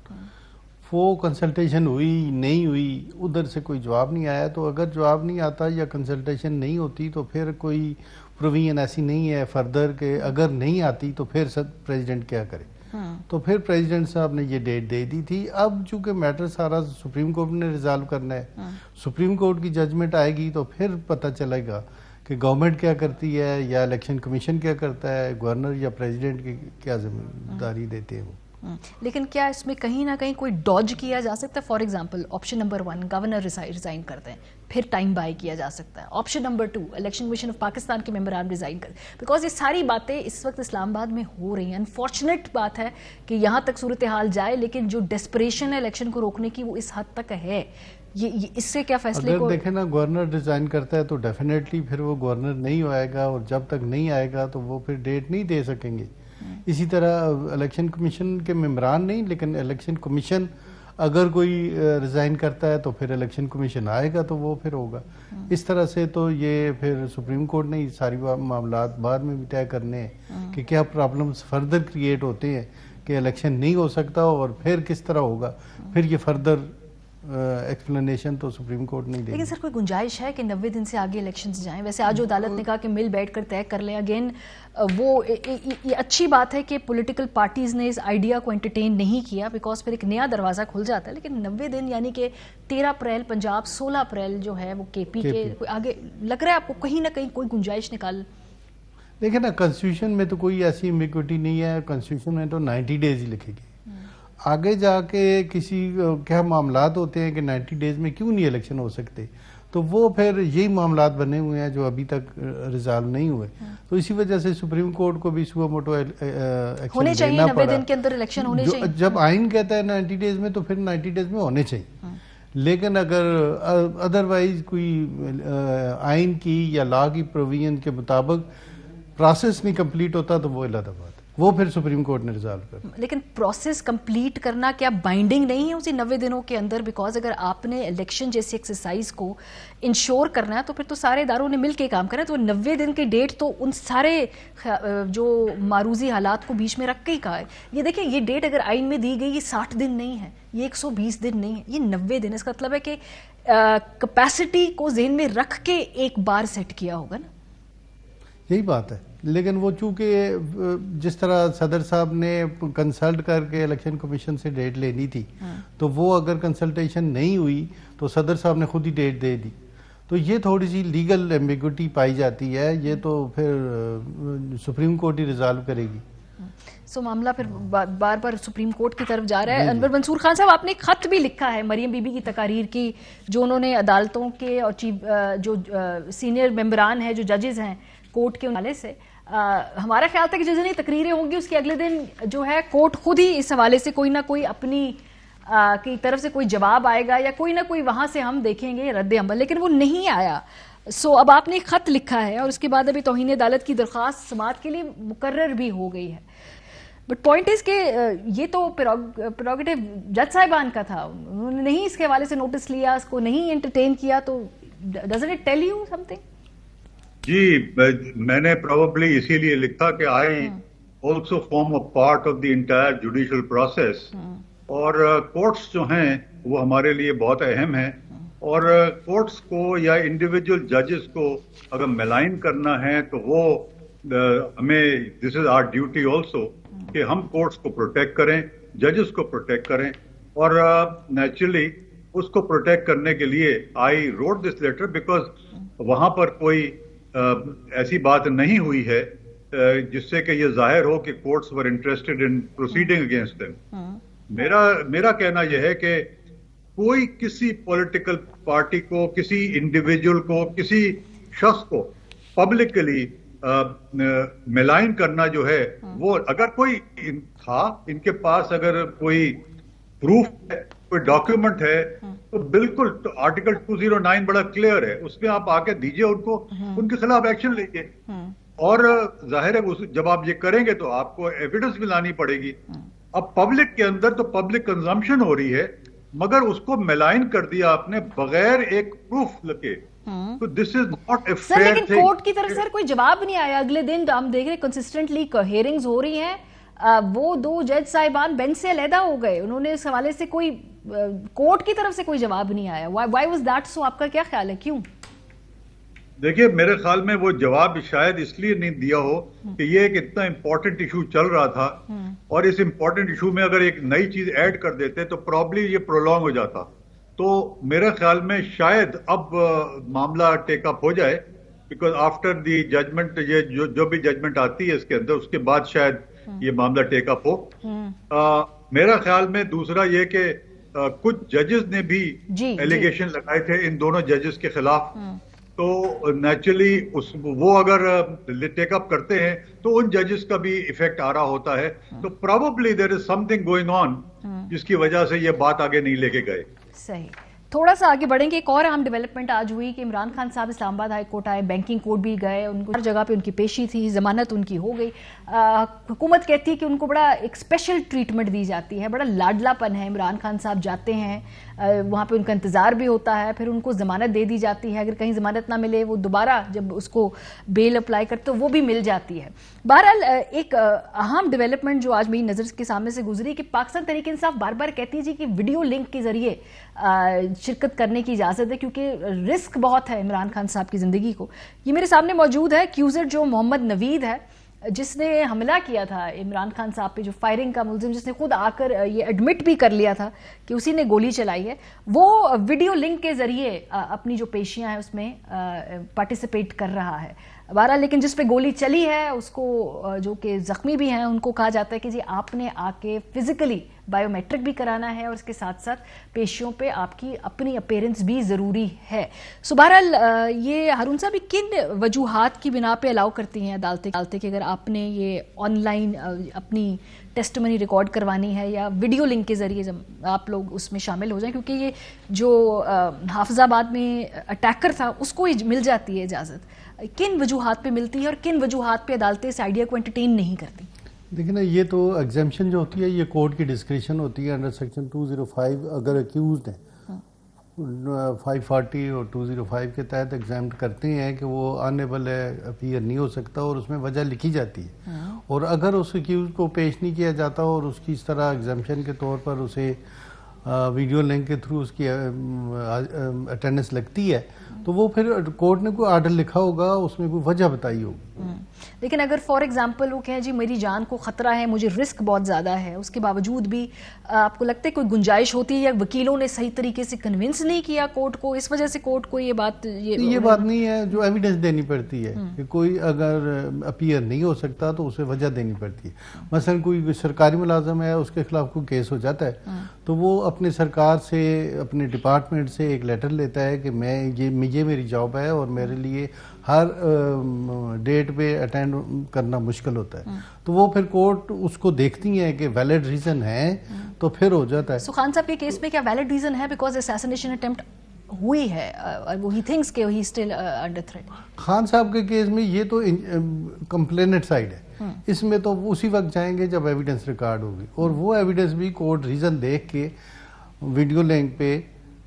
वो कंसल्टेशन हुई नहीं हुई, उधर से कोई जवाब नहीं आया. तो अगर जवाब नहीं आता या कंसल्टेशन नहीं होती तो फिर कोई प्रोविजन ऐसी नहीं है फर्दर के अगर नहीं आती तो फिर प्रेसिडेंट क्या करे. तो फिर प्रेसिडेंट साहब ने ये डेट दे दी थी. अब चूंकि मैटर सारा सुप्रीम कोर्ट ने रिजॉल्व करना है, सुप्रीम कोर्ट की जजमेंट आएगी तो फिर पता चलेगा कि गवर्नमेंट क्या करती है या इलेक्शन कमीशन क्या करता है, गवर्नर या प्रेसिडेंट की क्या जिम्मेदारी देते हैं वो. लेकिन क्या इसमें कहीं ना कहीं कोई डॉज किया जा सकता है? For example option number 1 governor resign करते हैं, फिर टाइम बाय किया जा सकता है. Option number 2 election commission of Pakistan के मेंबरान रिजाइन कर. बिकॉज ये सारी बातें इस वक्त इस्लामाबाद में हो रही हैं. अनफॉर्चुनेट बात है कि यहाँ तक सूरत हाल जाए, लेकिन जो डेस्परेशन है इलेक्शन को रोकने की वो इस हद तक है. ये इससे क्या फैसले अगर को देखें ना, गवर्नर रिजाइन करता है तो डेफिनेटली फिर वो गवर्नर नहीं आएगा और जब तक नहीं आएगा तो वो फिर डेट नहीं दे सकेंगे. इसी तरह इलेक्शन कमीशन के मेंबरान नहीं, लेकिन इलेक्शन कमीशन अगर कोई रिजाइन करता है तो फिर इलेक्शन कमीशन आएगा तो वो फिर होगा. इस तरह से तो ये फिर सुप्रीम कोर्ट ने सारी मामला बाद में भी तय करने हैं कि क्या प्रॉब्लम्स फर्दर क्रिएट होते हैं कि इलेक्शन नहीं हो सकता और फिर किस तरह होगा. फिर ये फर्दर एक्सप्लेनेशन तो सुप्रीम कोर्ट नहीं देगी. लेकिन सर कोई गुंजाइश है कि 90 दिन से आगे इलेक्शंस जाएं? वैसे आज जो अदालत ने कहा कि मिल बैठकर तय कर लें, अगेन वो ये अच्छी बात है कि पॉलिटिकल पार्टीज ने इस आइडिया को एंटरटेन नहीं किया, बिकॉज फिर एक नया दरवाज़ा खुल जाता है. लेकिन 90 दिन यानी कि 13 अप्रैल पंजाब, 16 अप्रैल जो है वो केपी के आगे लग रहा है आपको कहीं ना कहीं कोई गुंजाइश निकाल? देखिए ना, कॉन्स्टिट्यूशन में तो कोई ऐसी एम्बिग्विटी नहीं है. कॉन्स्टिट्यूशन में तो 90 डेज ही लिखेगी. आगे जाके किसी क्या मामलात होते हैं कि 90 डेज में क्यों नहीं इलेक्शन हो सकते, तो वो फिर यही मामलात बने हुए हैं जो अभी तक रिजॉल्व नहीं हुए. तो इसी वजह से सुप्रीम कोर्ट को भी सुओ मोटो एक्शन होने चाहिए. 90 दिन के अंदर इलेक्शन होने चाहिए. जब आइन कहता है 90 डेज में तो फिर 90 डेज में होने चाहिए. लेकिन अगर अदरवाइज कोई आइन की या लॉ की प्रोविजन के मुताबिक प्रोसेस नहीं कंप्लीट होता तो वो अलग बात, वो फिर सुप्रीम कोर्ट ने रिजॉल्व कर. लेकिन प्रोसेस कंप्लीट करना क्या बाइंडिंग नहीं है उसी 90 दिनों के अंदर? बिकॉज अगर आपने इलेक्शन जैसी एक्सरसाइज को इंश्योर करना है तो फिर तो सारे इदारों ने मिलकर काम करना है. तो 90 दिन की डेट तो उन सारे जो मारूजी हालात को बीच में रख के ही कहा है. ये देखिए, ये डेट अगर आइन में दी गई ये 60 दिन नहीं है, ये 120 दिन नहीं है, ये 90 दिन. इसका मतलब है कि कैपेसिटी को ज़हन में रख के एक बार सेट किया होगा ना. यही बात है. लेकिन वो चूंकि जिस तरह सदर साहब ने कंसल्ट करके इलेक्शन कमीशन से डेट लेनी थी, तो वो अगर कंसल्टेशन नहीं हुई तो सदर साहब ने खुद ही डेट दे दी. तो ये थोड़ी सी लीगल एम्बिग्विटी पाई जाती है. ये तो फिर सुप्रीम कोर्ट ही रिजॉल्व करेगी. सो मामला फिर बार बार सुप्रीम कोर्ट की तरफ जा रहा है. अनवर मंसूर खान साहब, आपने एक खत भी लिखा है मरियम बीबी की तकारीर की, जो उन्होंने अदालतों के और चीफ जो सीनियर मेंबरान हैं, जो जजेस हैं कोर्ट के हवाले से. हमारा ख्याल था कि जिस दिन ये तकरीरें होंगी उसके अगले दिन जो है कोर्ट खुद ही इस हवाले से कोई ना कोई अपनी की तरफ से कोई जवाब आएगा या कोई ना कोई वहां से हम देखेंगे रद्द अमल, लेकिन वो नहीं आया. सो अब आपने एक खत लिखा है और उसके बाद अभी तौहीन अदालत की दरख्वास्त समाअत के लिए मुकर्रर भी हो गई है. बट पॉइंट इज के ये तो प्रेरोगेटिव जज साहिबान का था, उन्होंने नहीं इसके हवाले से नोटिस लिया, इसको नहीं एंटरटेन किया. तो doesn't it tell you something? जी, मैंने प्रोबेबली इसीलिए लिखा कि I also form a part of the entire judicial process. और कोर्ट्स जो हैं वो हमारे लिए बहुत अहम हैं. और कोर्ट्स को या इंडिविजुअल जजेस को अगर मेलाइन करना है तो वो हमें, this is our duty also कि हम कोर्ट्स को प्रोटेक्ट करें, जजेस को प्रोटेक्ट करें. और नेचुरली उसको प्रोटेक्ट करने के लिए I wrote this letter because वहां पर कोई ऐसी बात नहीं हुई है जिससे कि ये जाहिर हो कि courts were interested in proceeding against them. मेरा कहना यह है कि कोई किसी पॉलिटिकल पार्टी को, किसी इंडिविजुअल को, किसी शख्स को पब्लिकली मिलाइन करना जो है वो, अगर कोई इनके पास अगर कोई प्रूफ है, कोई डॉक्यूमेंट है, तो बिल्कुल तो आर्टिकल 209 बड़ा क्लियर है, उसमें आप आके दीजिए उनको, उनके खिलाफ एक्शन लीजिए। और जाहिर है जब आप ये करेंगे तो आपको एविडेंस भी लानी पड़ेगी। अब पब्लिक के अंदर तो पब्लिक कंजम्पशन हो रही है, मगर उसको मिलाइन कर दिया आपने बगैर एक प्रूफ लगे, तो this is not a fair thing. लेकिन कोर्ट की तरफ सर कोई जवाब नहीं आया। अगले दिन हम देख रहे कंसिस्टेंटली हियरिंग्स हो रही हैं, वो 2 जज साहिबान बेंच से अलहदा हो गए, उन्होंने इस हवाले से कोई कोर्ट की तरफ से कोई जवाब नहीं आया। Why was that so? आपका क्या ख्याल है, क्यों? देखिए, मेरे ख्याल में वो जवाब शायद इसलिए नहीं दिया हो कि ये एक इतना इंपॉर्टेंट इशू चल रहा था, और इस इंपॉर्टेंट इशू में अगर एक नई चीज ऐड कर देते तो प्रॉब्ली ये प्रोलॉन्ग हो जाता। तो मेरे ख्याल में शायद अब मामला टेकअप हो जाए, बिकॉज आफ्टर दी जजमेंट, ये जो भी जजमेंट आती है इसके अंदर, उसके बाद शायद ये मामला टेकअप हो। मेरा ख्याल में दूसरा ये कि कुछ जजेस ने भी एलिगेशन लगाए थे इन दोनों जजेस के खिलाफ, तो नेचुरली वो अगर टेकअप करते हैं तो उन जजेस का भी इफेक्ट आ रहा होता है, तो probably there is something going on जिसकी वजह से ये बात आगे नहीं लेके गए। सही। थोड़ा सा आगे बढ़ेंगे। एक और अहम डेवलपमेंट आज हुई कि इमरान खान साहब इस्लामाबाद हाई कोर्ट आए, बैंकिंग कोर्ट भी गए, उनको हर जगह पे उनकी पेशी थी, जमानत उनकी हो गई। हुकूमत कहती है कि उनको बड़ा एक स्पेशल ट्रीटमेंट दी जाती है, बड़ा लाडलापन है। इमरान खान साहब जाते हैं, वहाँ पे उनका इंतज़ार भी होता है, फिर उनको ज़मानत दे दी जाती है, अगर कहीं ज़मानत ना मिले वो दोबारा जब उसको बेल अप्लाई करते तो वो भी मिल जाती है। बहरहाल एक अहम डेवलपमेंट जो आज मेरी नज़र के सामने से गुजरी कि पाकिस्तान तहरीक इंसाफ बार बार कहती है जी कि वीडियो लिंक के ज़रिए शिरकत करने की इजाज़त है, क्योंकि रिस्क बहुत है इमरान खान साहब की ज़िंदगी को। ये मेरे सामने मौजूद है एक्यूज़र जो मोहम्मद नवीद है, जिसने हमला किया था इमरान खान साहब पे, जो फायरिंग का मुलजिम, जिसने खुद आकर ये एडमिट भी कर लिया था कि उसी ने गोली चलाई है, वो वीडियो लिंक के ज़रिए अपनी जो पेशियां हैं उसमें पार्टिसिपेट कर रहा है। बहरहाल लेकिन जिस पे गोली चली है उसको, जो कि ज़ख्मी भी हैं, उनको कहा जाता है कि जी आपने आके फिज़िकली बायोमेट्रिक भी कराना है और इसके साथ साथ पेशियों पे आपकी अपनी अपीयरेंस भी ज़रूरी है। सो बहरहाल ये हारून साहब किन वजूहात की बिना पे अलाउ करती हैं अदालतें कि अगर आपने ये ऑनलाइन अपनी टेस्टमनी रिकॉर्ड करवानी है या वीडियो लिंक के ज़रिए जब आप लोग उसमें शामिल हो जाएं, क्योंकि ये जो हाफिजाबाद में अटैकर था उसको मिल जाती है इजाज़त, किन वजूहात पे मिलती है और किन वजूहात पे अदालतें इस आइडिया को एंटरटेन नहीं करती? देखिए ना, ये तो एग्जेम्पशन जो होती है ये कोर्ट की डिस्क्रिप्शन होती है अंडर सेक्शन 205। अगर अक्यूज्ड हैं 540 और 205 के तहत एग्जाम्प्ट करते हैं कि वो अनेबल है, अपीयर नहीं हो सकता, और उसमें वजह लिखी जाती है। और अगर उस अक्यूज को पेश नहीं किया जाता और उसकी इस तरह एग्जाम्पशन के तौर पर उसे वीडियो लिंक के थ्रू उसकी अटेंडेंस लगती है, तो वो फिर कोर्ट ने कोई आर्डर लिखा होगा, उसमें कोई वजह बताई होगी। लेकिन अगर फॉर एग्जांपल वो कहें जी मेरी जान को खतरा है, मुझे रिस्क बहुत ज़्यादा है, उसके बावजूद भी आपको लगता है कोई गुंजाइश होती है या वकीलों ने सही तरीके से कन्विंस नहीं किया कोर्ट को, इस वजह से कोर्ट को ये बात नहीं है, जो एविडेंस देनी पड़ती है कि कोई अगर अपीयर नहीं हो सकता तो उसे वजह देनी पड़ती है। मसलन कोई सरकारी मुलाजम है, उसके खिलाफ कोई केस हो जाता है, तो वो अपने सरकार से, अपने डिपार्टमेंट से एक लेटर लेता है कि ये मेरी जॉब है और मेरे लिए हर डेट पे अटेंड करना मुश्किल होता है, तो वो फिर कोर्ट उसको देखती है कि वैलिड रीजन है तो फिर हो जाता है। खान साहब के केस में क्या वैलिड रीजन है? बिकॉज असैसिनेशन अटेम्प्ट हुई है और वो ही थिंक्स कि he still under threat. Khan साहब के केस में ये तो कंप्लेनेंट साइड है, इसमें तो उसी वक्त जाएंगे जब एविडेंस रिकॉर्ड होगी, और वो एविडेंस भी कोर्ट रीजन देख के वीडियो लिंक पे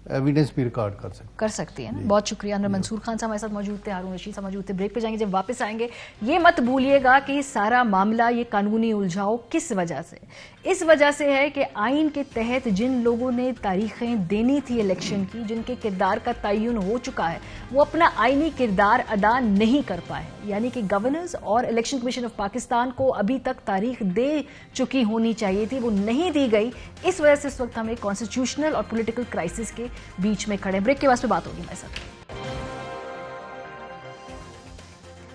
एविडेंस भी रिकॉर्ड कर सकती है ना। बहुत शुक्रिया। अनवर मंसूर खान साहब हमारे साथ मौजूद थे, हारून रशीद साहब मौजूद थे। ब्रेक पे जाएंगे, जब वापस आएंगे ये मत भूलिएगा कि सारा मामला, ये कानूनी उलझाव किस वजह से, इस वजह से है कि आइन के तहत जिन लोगों ने तारीखें देनी थी इलेक्शन की, जिनके किरदार का तयन हो चुका है, वो अपना आइनी किरदार अदा नहीं कर पाए, यानी कि गवर्नर्स और इलेक्शन कमीशन ऑफ पाकिस्तान को अभी तक तारीख दे चुकी होनी चाहिए थी, वो नहीं दी गई। इस वजह से इस वक्त हम एक कॉन्स्टिट्यूशनल और पॉलिटिकल क्राइसिस के बीच में खड़े। ब्रेक के बाद बात होगी मेरे साथ।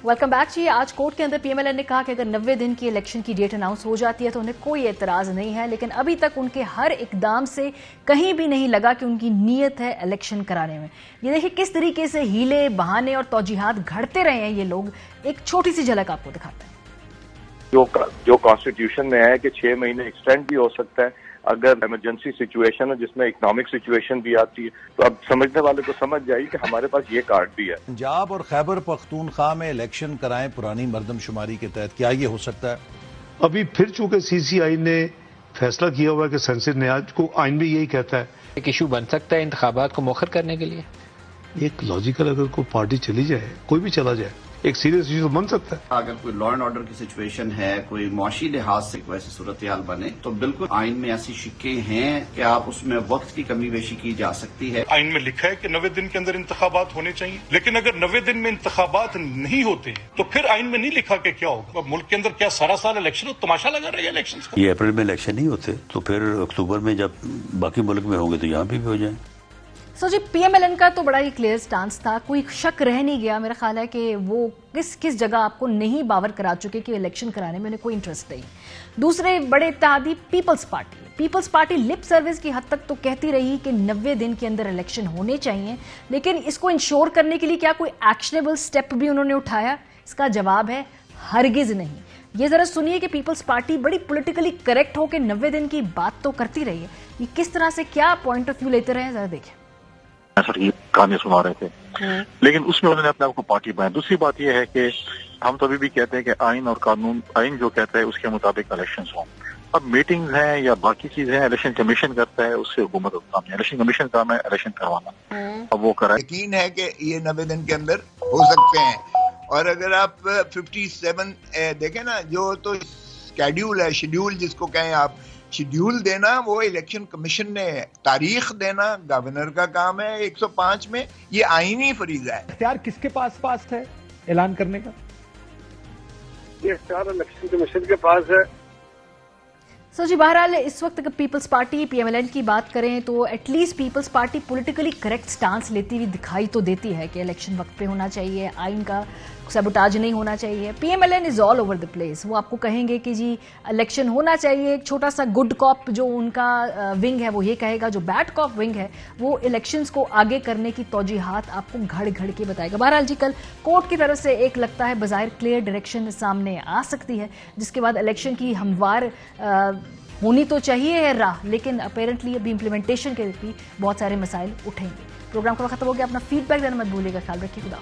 वेलकम बैक जी। आज कोर्ट के अंदर पीएमएलएन ने कहा कि अगर 90 दिन की इलेक्शन की डेट अनाउंस हो जाती है तो उन्हें कोई एतराज नहीं है, लेकिन अभी तक उनके हर इकदाम से कहीं भी नहीं लगा कि उनकी नीयत है इलेक्शन कराने में। ये देखिए किस तरीके से हीले, बहाने और तौजीहात घड़ते रहे हैं ये लोग। एक छोटी सी झलक आपको दिखाते हैं। जो कॉन्स्टिट्यूशन में है कि 6 महीने एक्सटेंड भी हो सकता है अगर इमरजेंसी सिचुएशन है, जिसमें इकोनॉमिक सिचुएशन भी आती है, तो अब समझने वाले को समझ जाइए कि हमारे पास ये कार्ड भी है। पंजाब और खैबर पख्तूनख्वा में इलेक्शन कराएं पुरानी मर्दमशुमारी के तहत, क्या ये हो सकता है? अभी फिर चूंकि सीसीआई ने फैसला किया हुआ है कि संसद न्याज को आइन भी यही कहता है, एक इशू बन सकता है इंतखाबात को मौखर करने के लिए। एक लॉजिकल, अगर कोई पार्टी चली जाए, कोई भी चला जाए, एक सीरियस इशू बन सकता है। अगर कोई लॉ एंड ऑर्डर की सिचुएशन है, कोई मुआशी लिहाज से वैसी सूरत हाल बने, तो बिल्कुल आइन में ऐसी शिक्के हैं कि आप उसमें वक्त की कमी बेशी की जा सकती है। आइन में लिखा है कि 90 दिन के अंदर इंतखाबात होने चाहिए, लेकिन अगर 90 दिन में इंतखाबात नहीं होते तो फिर आइन में नहीं लिखा कि क्या होगा। मुल्क के अंदर क्या सारा साल इलेक्शन हो, तमाशा लगा रहेगा इलेक्शन का। ये अप्रैल में इलेक्शन नहीं होते तो फिर अक्टूबर में जब बाकी मुल्क में होंगे तो यहाँ भी हो जाए। सो जी, पीएमएलएन का तो बड़ा ही क्लियर स्टांस था, कोई शक रह नहीं गया। मेरा ख्याल है कि वो किस जगह आपको नहीं बावर करा चुके कि इलेक्शन कराने में उन्हें कोई इंटरेस्ट नहीं। दूसरे बड़े इत्तेहादी पीपल्स पार्टी लिप सर्विस की हद तक तो कहती रही कि 90 दिन के अंदर इलेक्शन होने चाहिए, लेकिन इसको इंश्योर करने के लिए क्या कोई एक्शनेबल स्टेप भी उन्होंने उठाया? इसका जवाब है हरगिज नहीं। ये जरा सुनिए कि पीपल्स पार्टी बड़ी पॉलिटिकली करेक्ट होकर 90 दिन की बात तो करती रही है, ये किस तरह से क्या पॉइंट ऑफ व्यू लेते रहे, जरा देखिए। सर ये कहानी सुना रहे थे, लेकिन उसमें उन्होंने अपने आप को पार्टी बनाया। दूसरी बात यह है कि हम तो अभी भी कहते हैं कि आइन और कानून, आइन जो कहता है उसके मुताबिक इलेक्शंस हों। अब मीटिंग्स हैं या बाकी चीजें हैं, इलेक्शन कमीशन करता है, उससे हुकूमत का काम है। इलेक्शन कमीशन का काम है इलेक्शन करवाना, अब वो कराए। यकीन है कि ये 90 दिन के अंदर हो सकते हैं। और अगर आप 57 देखें ना, जो तो स्केड्यूल है, शेड्यूल जिसको कहें आप, शेड्यूल देना वो इलेक्शन कमीशन ने, तारीख देना गवर्नर का काम है 105 में, ये आईनी फरीजा है। इख्तियार किसके पास है ऐलान करने का? ये इख्तियार इलेक्शन कमीशन के पास है। सो जी, बहरहाल इस वक्त अगर पीपल्स पार्टी पीएमएलएन की बात करें तो at least Peoples Party politically correct stance लेती हुई दिखाई तो देती है कि इलेक्शन वक्त पे होना चाहिए, आइन का सबोटाज नहीं होना चाहिए। PMLN is all over the place. वो आपको कहेंगे कि जी इलेक्शन होना चाहिए। एक छोटा सा गुड कॉप जो उनका विंग है वो ये कहेगा, जो बैड कॉप विंग है वो इलेक्शंस को आगे करने की तौजीहात आपको घड़ के बताएगा। बहरहाल जी, कल कोर्ट की तरफ से एक लगता है बाज़ाहिर क्लियर डायरेक्शन सामने आ सकती है, जिसके बाद इलेक्शन की हमवार होनी तो चाहिए है राह, लेकिन अपेरेंटली अभी इम्प्लीमेंटेशन के भी बहुत सारे मसाइल उठेंगे। प्रोग्राम का वक्त खत्म हो गया। अपना फीडबैक देना मत भूलिएगा। ख्याल रखिए। खुदा।